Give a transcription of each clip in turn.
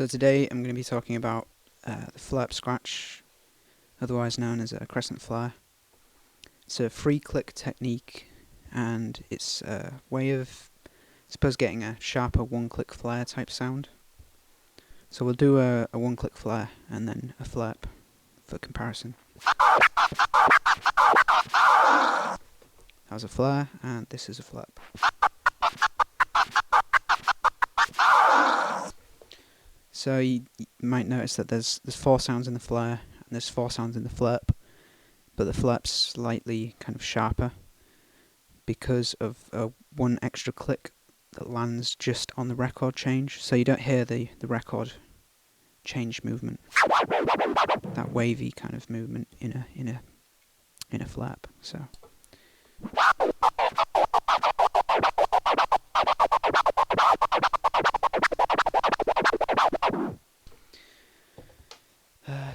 So today I'm going to be talking about the flurp scratch, otherwise known as a crescent flare. It's a free click technique, and it's a way of, I suppose, getting a sharper one-click flare type sound. So we'll do a one-click flare and then a flurp for comparison. That was a flare, and this is a flurp. So you might notice that there's 4 sounds in the flare and there's 4 sounds in the flurp, but the flurp's slightly kind of sharper because of one extra click that lands just on the record change, so you don't hear the record change movement, that wavy kind of movement in a flurp. So.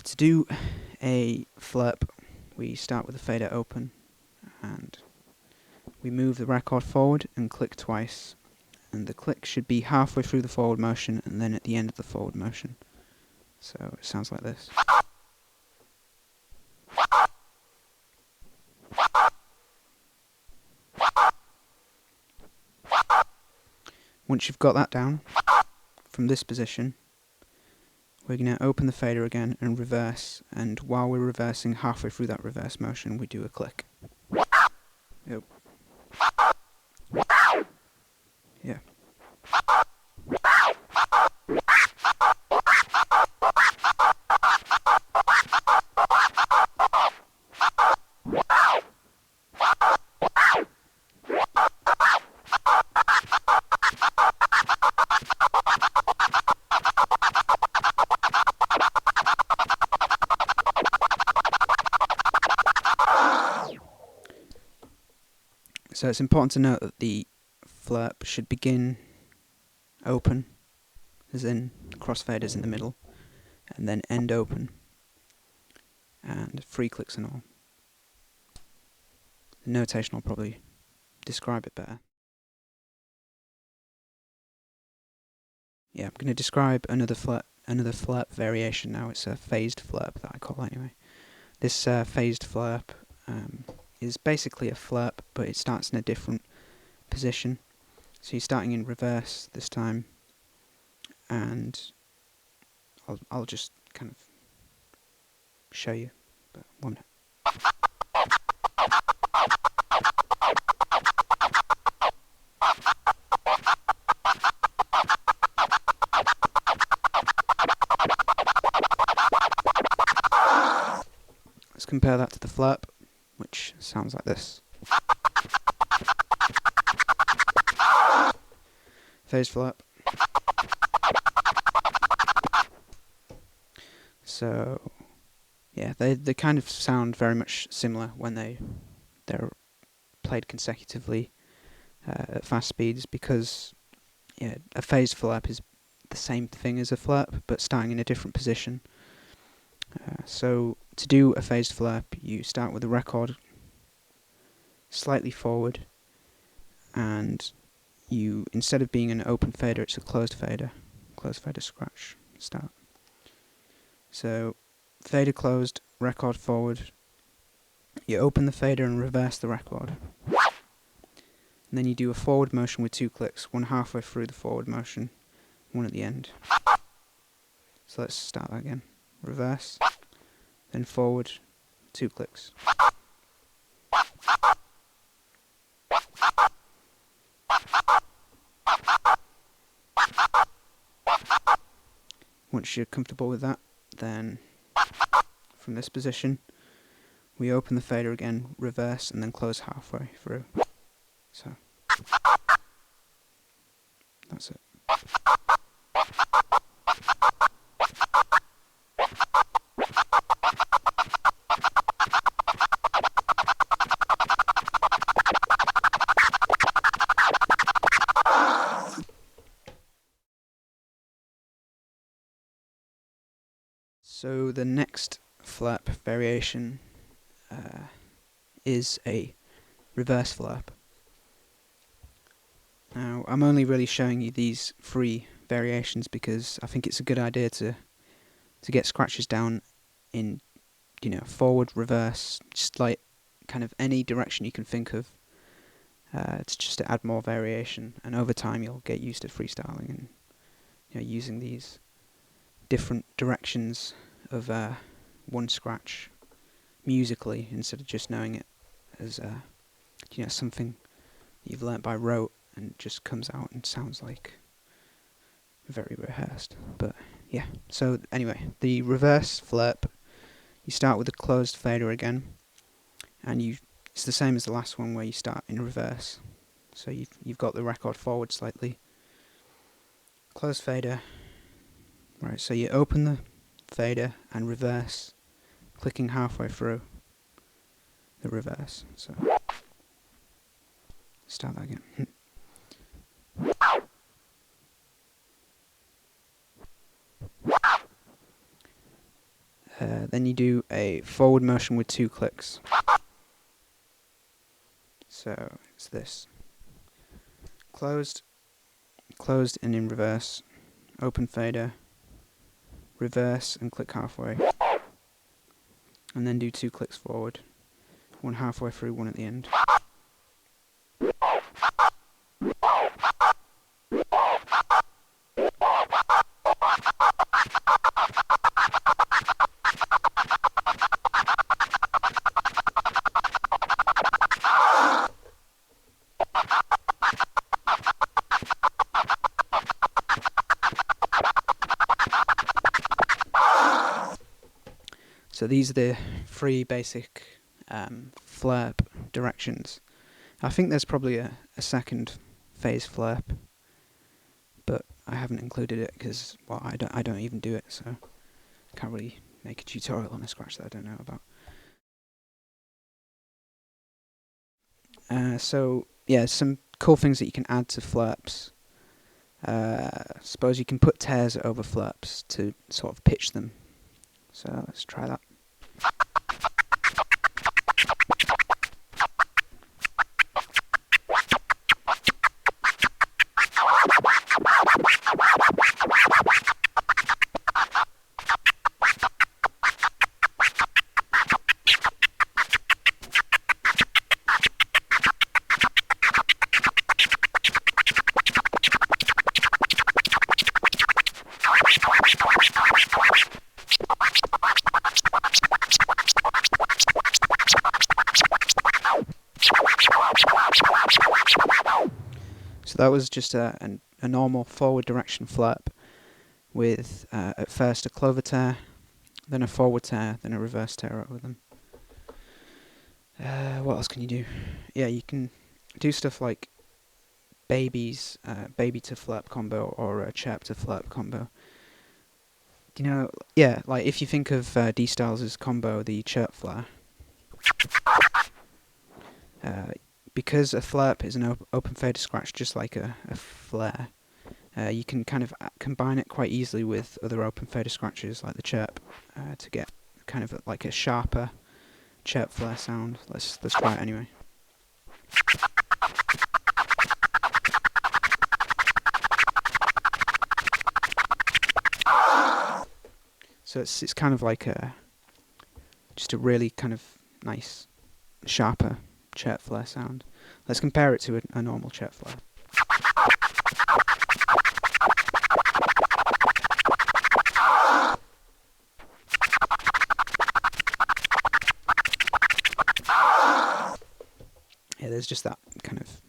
To do a flurp, we start with the fader open, and we move the record forward and click twice, and the click should be halfway through the forward motion and then at the end of the forward motion. So it sounds like this. Once you've got that down, from this position, we're going to open the fader again and reverse, and while we're reversing, halfway through that reverse motion, we do a click. Yep. Yeah. So it's important to note that the flurp should begin open, as in crossfaders in the middle, and then end open, and free clicks and all. The notation will probably describe it better. Yeah, I'm going to describe another flurp variation now. It's a phased flurp that I call anyway. This phased flurp is basically a flurp, but it starts in a different position. So you're starting in reverse this time, and I'll just kind of show you. But 1 minute. Let's compare that to the flurp, which sounds like this. Phased flurp. So yeah, they kind of sound very much similar when they're played consecutively at fast speeds, because yeah, a phased flurp is the same thing as a flurp but starting in a different position. So to do a phased flurp, you start with the record slightly forward, and you, instead of being an open fader, it's a closed fader scratch start. So fader closed, record forward, you open the fader and reverse the record, and then you do a forward motion with 2 clicks, one halfway through the forward motion, one at the end. So let's start that again. Reverse, then forward, 2 clicks. Once you're comfortable with that, then from this position, we open the fader again, reverse, and then close halfway through. So that's it. So the next flurp variation is a reverse flurp. Now, I'm only really showing you these 3 variations because I think it's a good idea to get scratches down in, you know, forward, reverse, just like kind of any direction you can think of. It's just to add more variation, and over time you'll get used to freestyling and, you know, using these different directions of one scratch musically instead of just knowing it as you know, something you've learnt by rote and it just comes out and sounds like very rehearsed. But yeah, so anyway, the reverse flurp, you start with a closed fader again, and it's the same as the last one where you start in reverse. So you've got the record forward slightly. Closed fader. Right, so you open the fader and reverse, clicking halfway through the reverse. So start that again. Then you do a forward motion with 2 clicks. So it's this. Closed and in reverse, open fader, reverse and click halfway, and then do 2 clicks forward, one halfway through, one at the end. So these are the 3 basic flurp directions. I think there's probably a second phase flurp, but I haven't included it because, well, I don't even do it, so I can't really make a tutorial on a scratch that I don't know about. So yeah, some cool things that you can add to flurps. Suppose you can put tears over flurps to sort of pitch them. So let's try that. So that was just a normal forward direction flurp with at first a clover tear, then a forward tear, then a reverse tear over them. What else can you do? Yeah, you can do stuff like baby to flurp combo or a chirp to flurp combo. You know, yeah, like if you think of D Styles' combo, the chirp flare. Because a flurp is an open fader scratch just like a flare, you can kind of combine it quite easily with other open fader scratches like the chirp to get kind of like a sharper chirp flare sound. Let's try it anyway. So it's kind of like just a really kind of nice sharper chirp flare sound. Let's compare it to a normal chirp flare. Yeah, there's just that kind of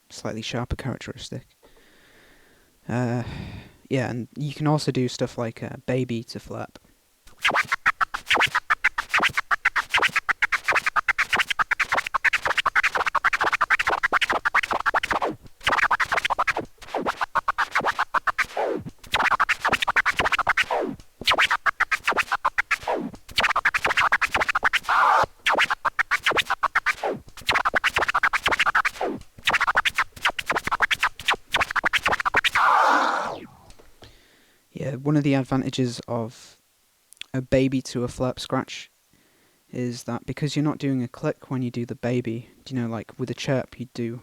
slightly sharper characteristic. Yeah, and you can also do stuff like baby to flurp. Yeah, one of the advantages of a baby to a flurp scratch is that because you're not doing a click when you do the baby, you know, like with a chirp you do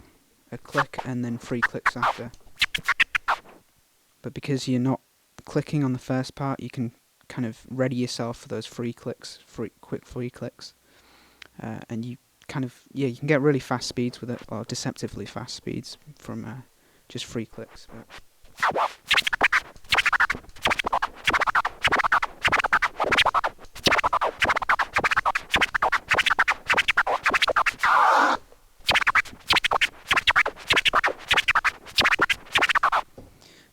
a click and then 3 clicks after. but because you're not clicking on the first part, you can kind of ready yourself for those quick free clicks, and you kind of, you can get really fast speeds with it, or deceptively fast speeds from just free clicks.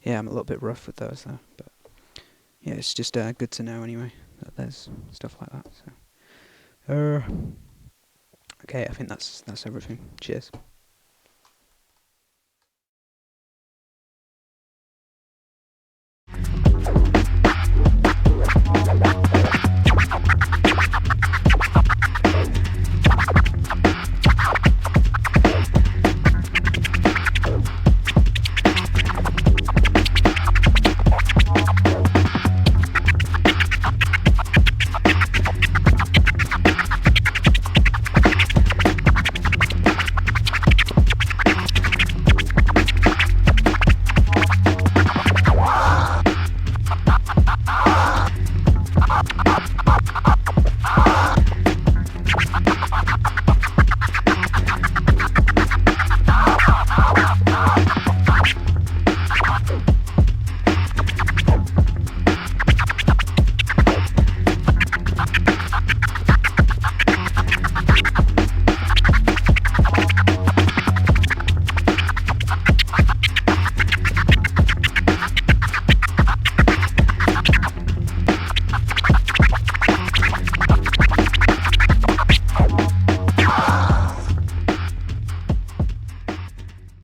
Yeah, I'm a little bit rough with those though, but yeah, it's just good to know anyway that there's stuff like that. So, okay, I think that's everything. Cheers.